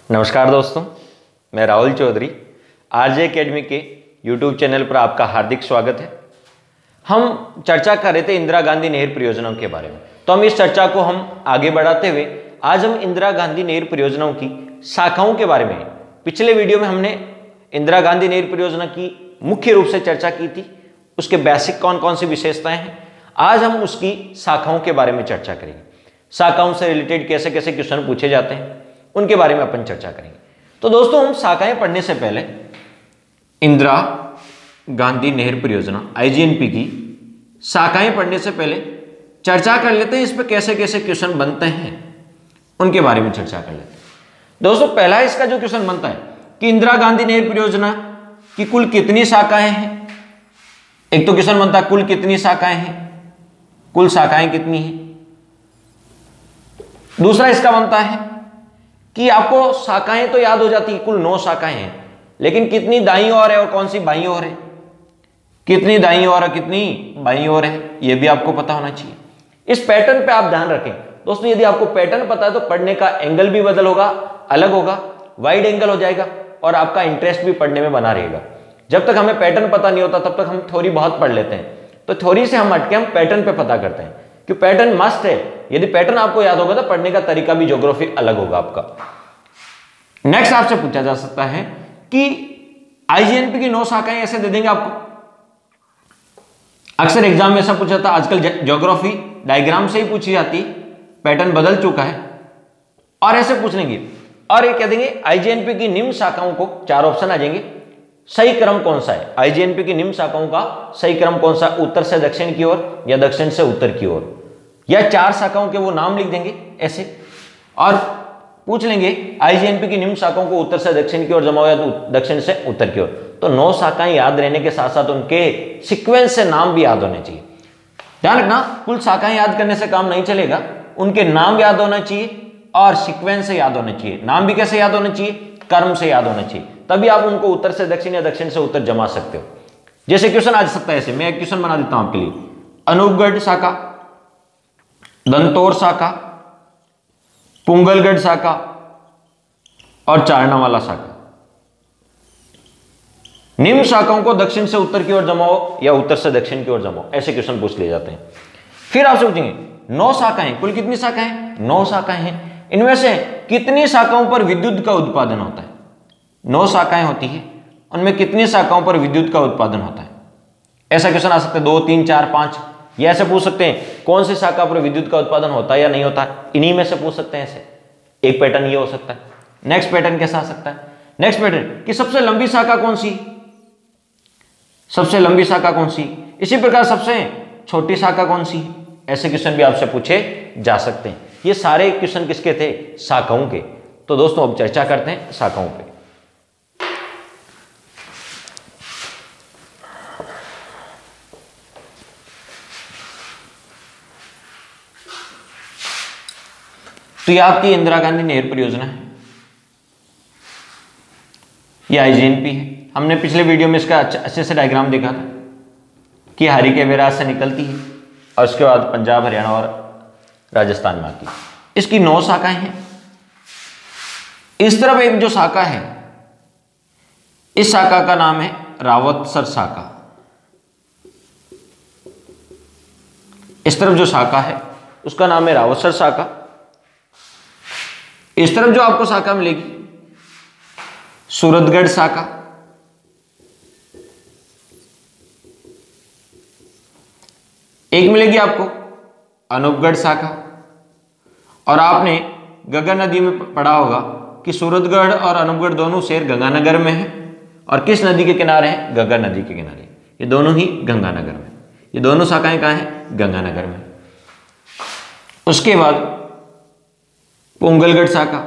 नमस्कार दोस्तों, मैं राहुल चौधरी आरजे एकेडमी के यूट्यूब चैनल पर आपका हार्दिक स्वागत है। हम चर्चा कर रहे थे इंदिरा गांधी नहर परियोजनाओं के बारे में, तो हम इस चर्चा को हम आगे बढ़ाते हुए आज हम इंदिरा गांधी नहर परियोजनाओं की शाखाओं के बारे में, पिछले वीडियो में हमने इंदिरा गांधी नहर परियोजना की मुख्य रूप से चर्चा की थी, उसके बेसिक कौन कौन सी विशेषताएं हैं। आज हम उसकी शाखाओं के बारे में चर्चा करेंगे। शाखाओं से रिलेटेड कैसे कैसे क्वेश्चन पूछे जाते हैं उनके बारे में अपन चर्चा करेंगे। तो दोस्तों, हम शाखाएं पढ़ने से पहले इंदिरा गांधी नहर परियोजना आईजीएनपी की शाखाएं पढ़ने से पहले चर्चा कर लेते हैं इस पर कैसे कैसे क्वेश्चन बनते हैं, उनके बारे में चर्चा कर लेते हैं। दोस्तों, पहला इसका जो क्वेश्चन बनता है कि इंदिरा गांधी नहर परियोजना की कुल कितनी शाखाएं हैं। एक तो क्वेश्चन बनता है कुल कितनी शाखाएं हैं, कुल शाखाएं कितनी हैं। दूसरा इसका बनता है कि आपको शाखाएं तो याद हो जाती है, कुल 9 शाखाएं हैं, लेकिन कितनी दाईं ओर है और कौन सी बाईं ओर है, कितनी दाईं ओर और कितनी बाईं ओर है, यह भी आपको पता होना चाहिए। इस पैटर्न पे आप ध्यान रखें दोस्तों। यदि आपको पैटर्न पता है तो पढ़ने का एंगल भी बदल होगा, अलग होगा, वाइड एंगल हो जाएगा और आपका इंटरेस्ट भी पढ़ने में बना रहेगा। जब तक हमें पैटर्न पता नहीं होता तब तक हम थ्योरी बहुत पढ़ लेते हैं, तो थ्योरी से हम हटके हम पैटर्न पे पता करते हैं कि पैटर्न मस्ट है। यदि पैटर्न आपको याद होगा तो पढ़ने का तरीका भी, ज्योग्राफी अलग होगा आपका। नेक्स्ट आपसे पूछा जा सकता है कि आईजीएनपी की 9 शाखाएं ऐसे दे देंगे आपको। अक्सर एग्जाम में ऐसा पूछा था, आजकल ज्योग्राफी डायग्राम से ही पूछी जाती, पैटर्न बदल चुका है और ऐसे पूछ लेंगे और ये कह देंगे आईजीएनपी की निम्न शाखाओं को 4 ऑप्शन आ जाएंगे, सही क्रम कौन सा है। आईजीएनपी की निम्न शाखाओं का सही क्रम कौन सा, उत्तर से दक्षिण की ओर या दक्षिण से उत्तर की ओर, या 4 शाखाओं के वो नाम लिख देंगे ऐसे और पूछ लेंगे आईजीएनपी की निम्न शाखाओं को उत्तर से दक्षिण की ओर जमाओ या दक्षिण से उत्तर की ओर। तो 9 शाखाएं याद रहने के साथ साथ उनके सीक्वेंस से नाम भी याद होने चाहिए। ध्यान रखना, कुल शाखाएं याद करने से काम नहीं चलेगा, उनके नाम याद होना चाहिए और सीक्वेंस से याद होने चाहिए। नाम भी कैसे याद होने चाहिए, क्रम से याद होना चाहिए, तभी आप उनको उत्तर से दक्षिण या दक्षिण से उत्तर जमा सकते हो। जैसे क्वेश्चन आ सकता है ऐसे, मैं एक क्वेश्चन बना देता हूं आपके लिए। अनूपगढ़ शाखा, दंतौर शाखा, पुंगलगढ़ शाखा और चारनावाला शाखा, निम्न शाखाओं को दक्षिण से उत्तर की ओर जमाओ या उत्तर से दक्षिण की ओर जमाओ, ऐसे क्वेश्चन पूछ लिए जाते हैं। फिर आपसे पूछेंगे 9 शाखाएं, कुल कितनी शाखाएं, 9 शाखाएं हैं, इनमें से कितनी शाखाओं पर विद्युत का उत्पादन होता है। 9 शाखाएं होती है, उनमें कितनी शाखाओं पर विद्युत का उत्पादन होता है। ऐसा क्वेश्चन आ सकता है 2, 3, 4, 5, या ऐसे पूछ सकते हैं कौन सी शाखा पर विद्युत का उत्पादन होता है या नहीं होता, इन्हीं में से पूछ सकते हैं। ऐसे एक पैटर्न ये हो सकता है। नेक्स्ट पैटर्न कैसा आ सकता है, नेक्स्ट पैटर्न कि सबसे लंबी शाखा कौन सी, सबसे लंबी शाखा कौन सी, इसी प्रकार सबसे छोटी शाखा कौन सी, ऐसे क्वेश्चन भी आपसे पूछे जा सकते हैं। ये सारे क्वेश्चन किसके थे, शाखाओं के। तो दोस्तों अब चर्चा करते हैं शाखाओं पे। तो ये आपकी इंदिरा गांधी नहर परियोजना है, ये आईजीएनपी है। हमने पिछले वीडियो में इसका अच्छे से डायग्राम देखा था कि हरी के बैराज से निकलती है और उसके बाद पंजाब, हरियाणा और राजस्थान में आती है। इसकी 9 शाखाएं हैं। इस तरफ एक जो शाखा है, इस शाखा का नाम है रावतसर शाखा। इस तरफ जो शाखा है उसका नाम है रावतसर शाखा। इस तरफ जो आपको शाखा मिलेगी सूरतगढ़ शाखा, एक मिलेगी आपको अनूपगढ़ शाखा। और आपने गंगा नदी में पढ़ा होगा कि सूरतगढ़ और अनूपगढ़ दोनों शहर गंगानगर में हैं और किस नदी के किनारे हैं, गंगा नदी के किनारे। ये दोनों ही गंगानगर में, ये दोनों शाखाएं कहां हैं, गंगानगर में। उसके बाद पुंगलगढ़ शाखा,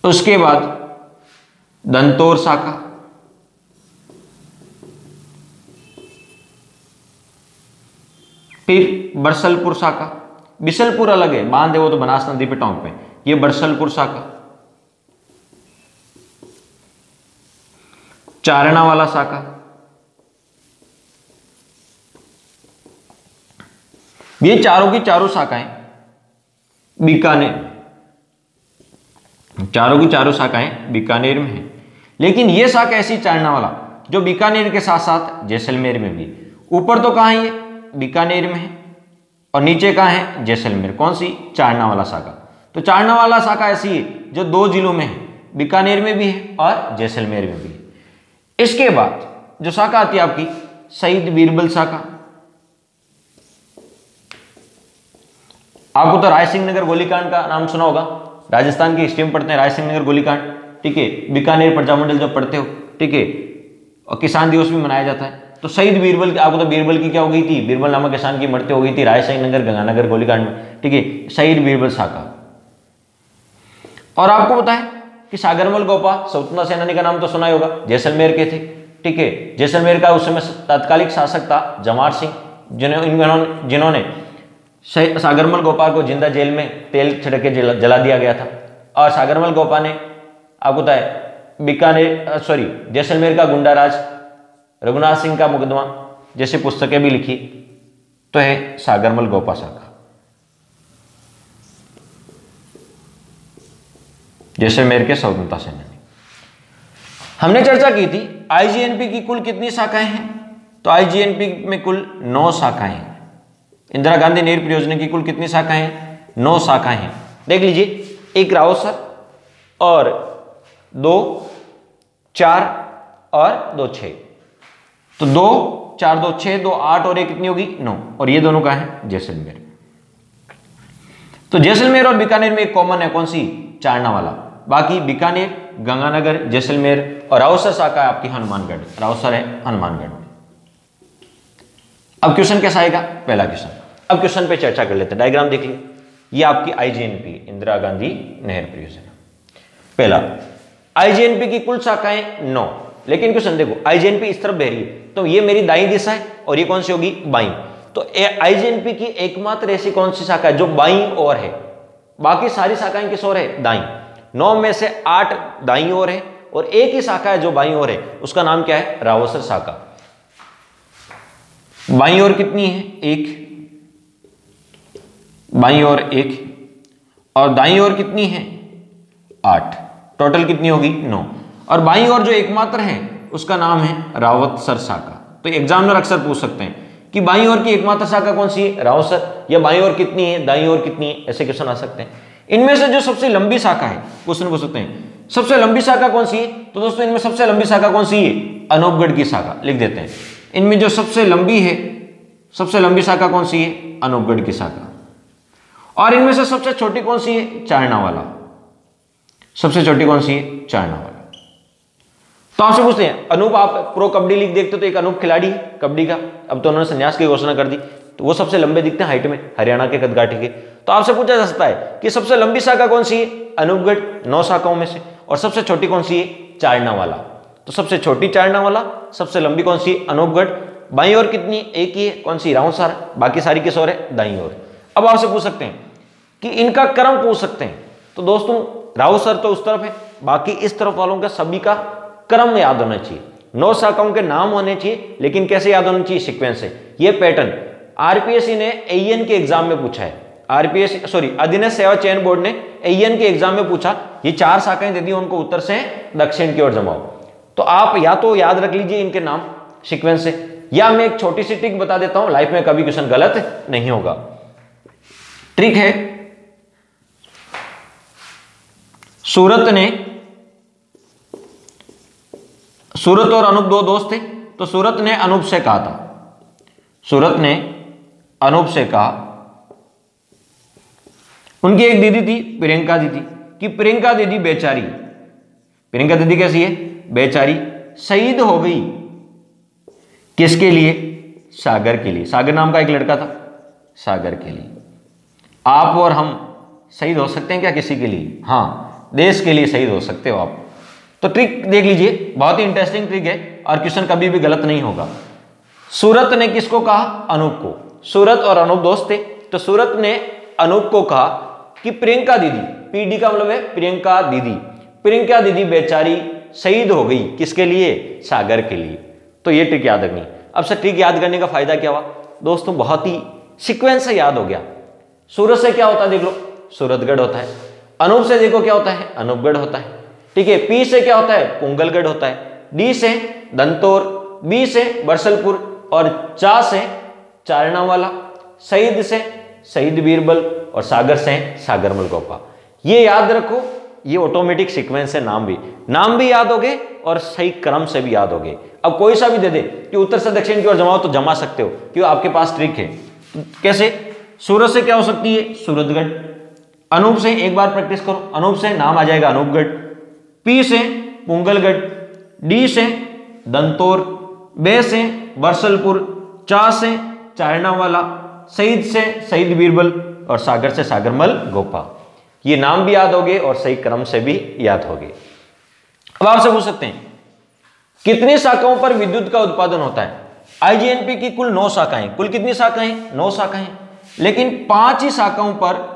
उसके बाद दंतौर शाखा, फिर बरसलपुर शाखा। बिशलपुर अलग है, बांध है वो तो बनास नदी पे टोंक पे, ये बरसलपुर शाखा। चारनावाला शाखा, ये चारों की चारों शाखाएं बीकानेर, चारों की चारों शाखाएं बीकानेर में है। लेकिन ये शाखा ऐसी चारनावाला जो बीकानेर के साथ साथ जैसलमेर में भी, ऊपर तो कहाँ है ये, बीकानेर में है, और नीचे कहाँ है, जैसलमेर। कौन सी, चारनावाला शाखा। तो चारनावाला शाखा ऐसी है जो 2 जिलों में है, बीकानेर में भी है और जैसलमेर में भी है। इसके बाद जो शाखा आती है आपकी शहीद बीरबल शाखा। आपको तो राय सिंह नगर गोलीकांड का नाम सुना होगा, राजस्थान की हिस्ट्री में पढ़ते हैं राय सिंह नगर गोलीकांड, ठीक है। बीकानेर प्रजामंडल जब पढ़ते हो, ठीक है, और किसान दिवस भी मनाया जाता है। तो शहीद बीरबल, आपको तो बीरबल की क्या हो गई थी, बीरबल नामक किसान की मृत्यु हो गई थी राय सिंह नगर गंगानगर गोलीकांड में, ठीक है, शहीद बीरबल शाखा। और आपको पता है कि सागरमल गोपा स्वतंत्रता सेनानी का नाम तो सुना ही होगा, जैसलमेर के थे, ठीक है। जैसलमेर का उस समय तत्कालिक शासक था जमार सिंह, जिन्होंने सागरमल गोपा को जिंदा जेल में तेल छिड़क के जला दिया गया था। और सागरमल गोपा ने, आपको पता है, जैसलमेर का गुंडा राज, रघुनाथ सिंह का मुकदमा जैसे पुस्तकें भी लिखी, तो है सागरमल गोपा शाखा। जैसलमेर के स्वतंत्रता सेनानी। हमने चर्चा की थी आईजीएनपी की कुल कितनी शाखाएं हैं, तो आईजीएनपी में कुल 9 शाखाएं हैं। इंदिरा गांधी नहर परियोजना की कुल कितनी शाखाएं हैं, 9 शाखाएं हैं। देख लीजिए, एक रावसर और 2 4 और 2 6, तो 2 4 2 6 2 8 और 1 कितनी होगी, 9, और ये दोनों का है जैसलमेर। तो जैसलमेर और बीकानेर में एक कॉमन है, कौन सी, चारनावाला। बाकी बीकानेर, गंगानगर, जैसलमेर और रावसर शाखा है आपकी हनुमानगढ़, रावसर है हनुमानगढ़। अब क्वेश्चन कैसा आएगा, पहला क्वेश्चन। अब क्वेश्चन पे चर्चा कर लेते हैं, डायग्राम देख लीजिए। ये आपकी आईजीएनपी, इंदिरा गांधी नहर परियोजना। पहला, आईजीएनपी की कुल शाखाएं 9, लेकिन क्वेश्चन देखो, आईजीएनपी इस तरफ बह रही है, तो ये मेरी दाईं दिशा है और ये कौन सी होगी, बाईं। तो आईजीएनपी की एकमात्र ऐसी कौन सी शाखा है जो बाईं ओर है, बाकी सारी शाखाएं किस ओर है, दाईं। 9 में से 8 दाईं ओर है और एक ही शाखा है जो बाईं ओर है, उसका नाम क्या है, रावसर शाखा। बाईं ओर कितनी है, 1, बाईं ओर 1, और दाईं ओर कितनी है, 8, टोटल कितनी होगी, 9। और बाईं ओर जो एकमात्र है उसका नाम है रावतसर शाखा। तो एग्जामिनर अक्सर पूछ सकते हैं कि बाईं ओर की एकमात्र शाखा कौन सी है, रावसर, या बाईं ओर कितनी है, दाईं ओर कितनी है, ऐसे क्वेश्चन आ सकते हैं। इनमें से जो सबसे लंबी शाखा है, क्वेश्चन पूछ सकते हैं सबसे लंबी शाखा कौन सी है, तो दोस्तों इनमें सबसे लंबी शाखा कौन सी है, अनूपगढ़ की शाखा, लिख देते हैं। इनमें जो सबसे लंबी है, सबसे लंबी शाखा कौन सी है, अनूपगढ़ की शाखा। और इनमें से सबसे छोटी कौन सी है, चारनावाला, सबसे छोटी कौन सी है, चारनावाला। तो आपसे पूछते हैं, अनूप, आप प्रो कबड्डी लीग देखते हो, तो एक अनूप खिलाड़ी है कबड्डी का, अब तो उन्होंने संन्यास की घोषणा कर दी, तो वो सबसे लंबे दिखते हैं हाइट में, हरियाणा के कदकाठी के। तो आपसे पूछा जा सकता है कि सबसे लंबी शाखा कौन सी है, अनूपगढ़, 9 शाखाओं में से, और सबसे छोटी कौन सी है, चारनावाला। तो सबसे छोटी चारनावाला, सबसे लंबी कौन सी, अनूपगढ़। बाईं ओर कितनी, एक ही है, कौन सी, रावसर, बाकी सारी किस ओर है, दाईं ओर। अब आपसे पूछ सकते हैं कि इनका क्रम पूछ सकते हैं, तो दोस्तों रावसर तो उस तरफ है, बाकी इस तरफ वालों का सभी का क्रम याद होना चाहिए। 9 शाखाओं के नाम होने चाहिए, लेकिन कैसे याद होना चाहिए, सीक्वेंस से। ये पैटर्न आरपीएससी ने एईएन के एग्जाम में पूछा है, अधीनस्थ सेवा चयन बोर्ड ने एईएन के एग्जाम में पूछा, ये 4 शाखाएं दे दी, उनको उत्तर से दक्षिण की ओर जमाओ। तो आप या तो याद रख लीजिए इनके नाम सीक्वेंस से, या मैं एक छोटी सी ट्रिक बता देता हूं, लाइफ में कभी क्वेश्चन गलत नहीं होगा। ट्रिक है, सूरत और अनूप 2 दोस्त थे, तो सूरत ने अनूप से कहा था, सूरत ने अनूप से कहा, उनकी एक दीदी थी प्रियंका दीदी, कि प्रियंका दीदी बेचारी, प्रियंका दीदी कैसी है, बेचारी, शहीद हो गई, किसके लिए, सागर के लिए। सागर नाम का एक लड़का था, सागर के लिए। आप और हम शहीद हो सकते हैं क्या किसी के लिए, हाँ, देश के लिए शहीद हो सकते हो आप। तो ट्रिक देख लीजिए, बहुत ही इंटरेस्टिंग ट्रिक है और क्वेश्चन कभी भी गलत नहीं होगा। सूरत ने किसको कहा, अनूप को। सूरत और अनूप दोस्त थे, तो सूरत ने अनूप को कहा कि प्रियंका दीदी, पीडी का मतलब है प्रियंका दीदी, प्रियंका दीदी बेचारी शहीद हो गई, किसके लिए, सागर के लिए। तो ये ट्रिक याद रखनी। अब से ट्रिक याद करने का फायदा क्या हुआ दोस्तों, बहुत ही सीक्वेंस से याद हो गया। सूरत से क्या होता है देख लो, सूरतगढ़ होता है। अनूप से देखो क्या होता है, अनूपगढ़ होता है। ठीक है, पी से क्या होता है, पुंगलगढ़ होता है। डी से दंतौर, बी से बरसलपुर और चा से चारनावाला, शहीद से शहीद बीरबल और सागर से सागरमल गोपा। ये याद रखो, ये ऑटोमेटिक सीक्वेंस है, नाम भी याद हो गए और सही क्रम से भी याद हो गए। अब कोई सा भी दे दे कि उत्तर से दक्षिण की ओर जमाओ तो जमा सकते हो, क्यों, आपके पास ट्रिक है। कैसे, सूरत से क्या हो सकती है, सूरतगढ़। अनूप से एक बार प्रैक्टिस करो, अनूप से नाम आ जाएगा अनूपगढ़। पी से पुंगलगढ़, डी से दंतौर, बे से बरसलपुर, चा से चारनावाला, शहीद से शहीद बीरबल और सागर से सागरमल गोपा। ये नाम भी याद हो गए और सही क्रम से भी याद हो गए। अब आपसे पूछ सकते हैं कितनी शाखाओं पर विद्युत का उत्पादन होता है। आईजीएनपी की कुल 9 शाखाएं, कुल कितनी शाखाएं, 9 शाखाएं, लेकिन 5 ही शाखाओं पर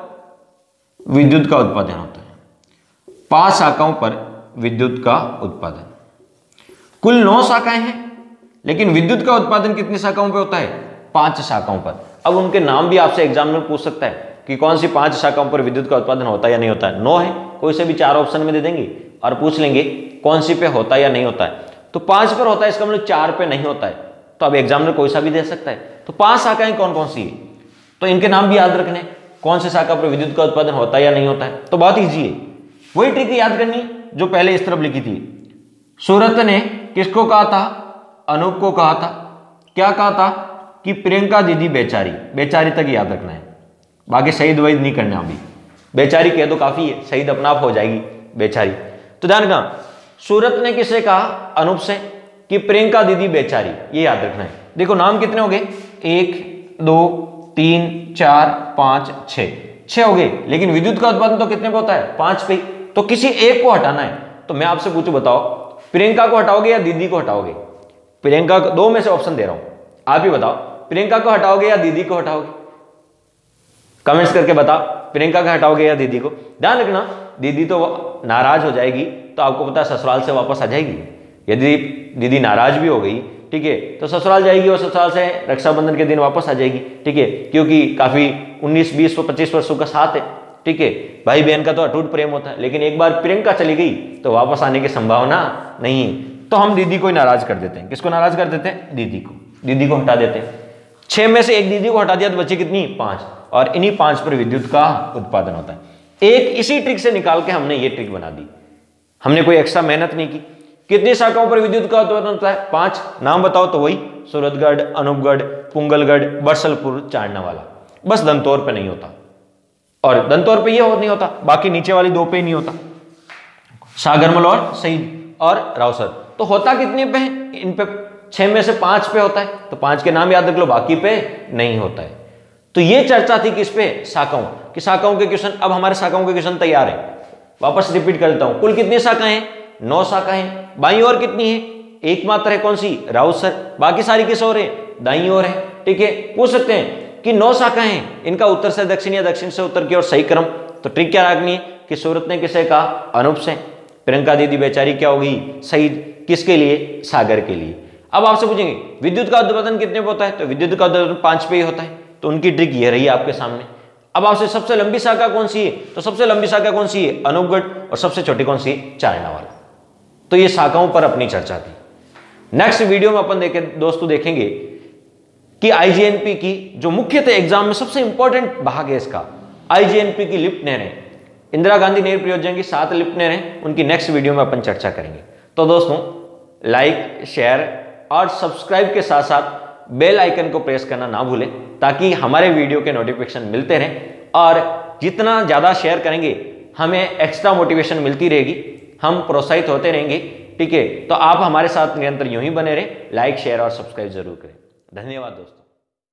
विद्युत का उत्पादन होता है। 5 शाखाओं पर विद्युत का उत्पादन, कुल 9 शाखाएं हैं, लेकिन विद्युत का उत्पादन कितनी शाखाओं पर होता है, 5 शाखाओं पर। अब उनके नाम भी आपसे एग्जाम में पूछ सकता है कि कौन सी 5 शाखाओं पर विद्युत का उत्पादन होता है या नहीं होता है। 9 है, कोई से भी 4 ऑप्शन में दे देंगे और पूछ लेंगे कौन सी पे होता है या नहीं होता है। तो 5 पर होता है, इसका मतलब 4 पे नहीं होता है, तो अब एग्जाम में कोई सा भी दे सकता है। तो 5 शाखाएं कौन कौन सी है, तो इनके नाम भी याद रखने, कौन से शाखा पर विद्युत का उत्पादन होता है या नहीं होता है। तो बहुत ईजी है, वही ट्रिक याद करनी जो पहले इस तरफ लिखी थी। सूरत ने किसको कहा था, अनूप को कहा था, क्या कहा था कि प्रियंका दीदी बेचारी, बेचारी तक याद रखना है, बाकी शहीद वहीद नहीं करना। अभी बेचारी कह दो काफी है, शहीद अपना आप हो जाएगी बेचारी। तो ध्यान रखना, सूरत ने किसे कहा, अनूप से, कि प्रियंका दीदी बेचारी, ये याद रखना है। देखो नाम कितने हो गए, 1 2 3 4 5 6 हो गए, लेकिन विद्युत का उत्पादन तो कितने पे होता है, 5 पे। तो किसी एक को हटाना है, तो मैं आपसे पूछूं, बताओ प्रियंका को हटाओगे या दीदी को हटाओगे। प्रियंका, 2 में से ऑप्शन दे रहा हूं, आप ही बताओ, प्रियंका को हटाओगे या दीदी को हटाओगे, कमेंट्स करके बताओ, प्रियंका को हटाओगे या दीदी को। ध्यान रखना, दीदी तो नाराज हो जाएगी, तो आपको पता है ससुराल से वापस आ जाएगी। यदि दीदी नाराज भी हो गई, ठीक है, तो ससुराल जाएगी और ससुराल से रक्षाबंधन के दिन वापस आ जाएगी। ठीक है, क्योंकि काफी 19 20 25 वर्षों का साथ है। ठीक है, भाई बहन का तो अटूट प्रेम होता है, लेकिन एक बार प्रियंका चली गई तो वापस आने की संभावना नहीं है। तो हम दीदी को ही नाराज कर देते हैं। किसको नाराज कर देते हैं, दीदी को, दीदी को हटा देते हैं। 6 में से एक दीदी को हटा दिया तो बची कितनी, 5, और इन्हीं 5 पर विद्युत का उत्पादन होता है। एक इसी ट्रिक से निकाल के हमने ये ट्रिक बना दी, हमने कोई एक्स्ट्रा मेहनत नहीं की। कितनी शाखाओं पर विद्युत का उत्पादन होता है, 5। नाम बताओ, तो वही सूरतगढ़, अनूपगढ़, पुंगलगढ़, बरसलपुर, चारनावाला। बस दंतौर पे नहीं होता, और दंतौर पे ये और नहीं होता, बाकी नीचे वाली 2 पे ही नहीं होता, सागरमल और शहीद और रावसर। तो होता कितने पे है, इन पे 6 में से 5 पे होता है, तो 5 के नाम याद रख लो, बाकी पे नहीं होता है। तो ये चर्चा थी किस पे, शाखाओं की, शाखाओं के क्वेश्चन। अब हमारे शाखाओं के क्वेश्चन तैयार है, वापस रिपीट कर देता हूं। कुल कितनी शाखाएं, 9 शाखाएं। बाईं ओर कितनी है, एकमात्र है, कौन सी, राउसर। बाकी सारी किस ओर है, दाईं ओर है। ठीक है, पूछ सकते हैं कि 9 शाखाएं हैं, इनका उत्तर से दक्षिण या दक्षिण से उत्तर की ओर सही क्रम। तो ट्रिक क्या रखनी है कि सूरत ने किसे कहा, अनूप से। प्रियंका दीदी बेचारी क्या होगी, शहीद, किसके लिए, सागर के लिए। अब आपसे पूछेंगे विद्युत का उत्पादन कितने पे होता है, तो विद्युत का उत्पादन 5 पे ही होता है। तो उनकी ट्रिक ये रही आपके सामने। अब आपसे सबसे लंबी शाखा कौन सी है, तो सबसे लंबी शाखा कौन सी है, अनूपगढ़, और सबसे छोटी कौन सी है, चारनावाला। तो ये शाखाओं पर अपनी चर्चा थी। नेक्स्ट वीडियो में अपन दोस्तों देखेंगे कि आईजीएनपी की जो मुख्यतः एग्जाम में सबसे इंपॉर्टेंट भाग है इसका, आईजीएनपी की लिफ्ट नहरें, इंदिरा गांधी नहर परियोजना की 7 लिफ्ट नहरें, उनकी नेक्स्ट वीडियो में अपन चर्चा करेंगे। तो दोस्तों लाइक, शेयर और सब्सक्राइब के साथ साथ बेल आइकन को प्रेस करना ना भूलें, ताकि हमारे वीडियो के नोटिफिकेशन मिलते रहें। और जितना ज़्यादा शेयर करेंगे हमें एक्स्ट्रा मोटिवेशन मिलती रहेगी, हम प्रोत्साहित होते रहेंगे। ठीक है, तो आप हमारे साथ निरंतर यूं ही बने रहें, लाइक, शेयर और सब्सक्राइब जरूर करें। धन्यवाद दोस्तों।